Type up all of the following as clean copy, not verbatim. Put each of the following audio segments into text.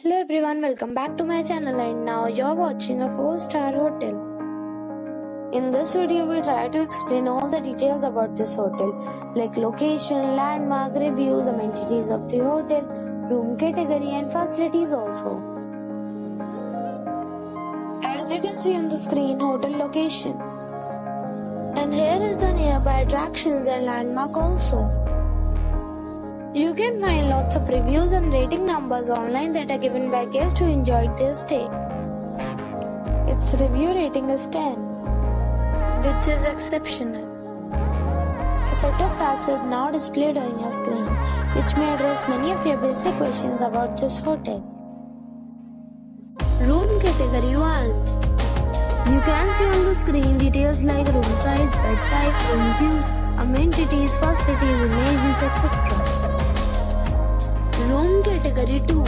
Hello everyone, welcome back to my channel and now you're watching a 4-star hotel. In this video, we try to explain all the details about this hotel like location, landmark, reviews, amenities of the hotel, room category and facilities also. As you can see on the screen, hotel location. And here is the nearby attractions and landmark also. You can find lots of reviews and rating numbers online that are given by guests who enjoyed their stay. Its review rating is 10, which is exceptional. A set of facts is now displayed on your screen, which may address many of your basic questions about this hotel. Room category 1. You can see on the screen details like room size, bed type, room view, amenities, facilities, images, etc. Room category 2.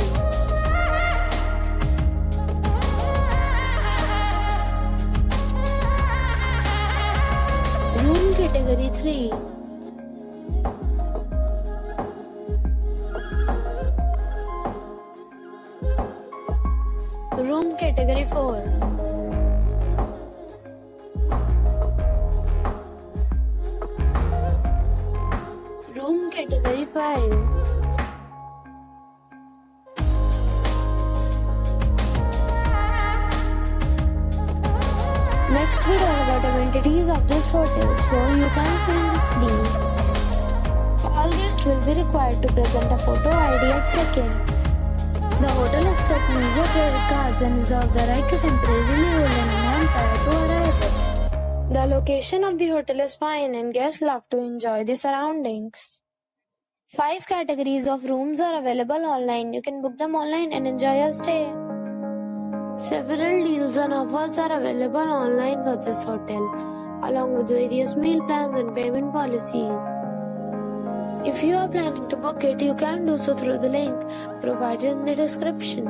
Room category 3. Room category 4. Room category 5. Next we talk about amenities of this hotel. So you can see on the screen. All guests will be required to present a photo ID at check-in. The hotel accepts major credit cards and reserves the right to temporarily hold an amount prior to arrival. The location of the hotel is fine and guests love to enjoy the surroundings. 5 categories of rooms are available online. You can book them online and enjoy your stay. Several deals and offers are available online for this hotel, along with various meal plans and payment policies. If you are planning to book it, you can do so through the link provided in the description.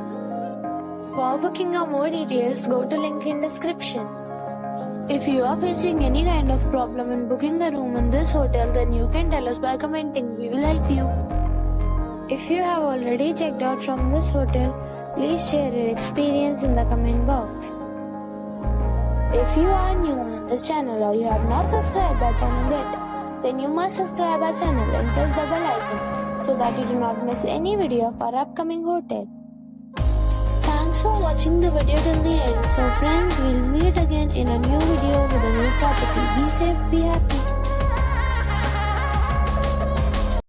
For booking or more details, go to link in description. If you are facing any kind of problem in booking a room in this hotel, then you can tell us by commenting. We will help you. If you have already checked out from this hotel, please share your experience in the comment box. If you are new on this channel or you have not subscribed our channel yet, then you must subscribe our channel and press the bell icon so that you do not miss any video of our upcoming hotel. Thanks for watching the video till the end. So friends, we'll meet again in a new video with a new property. Be safe, be happy.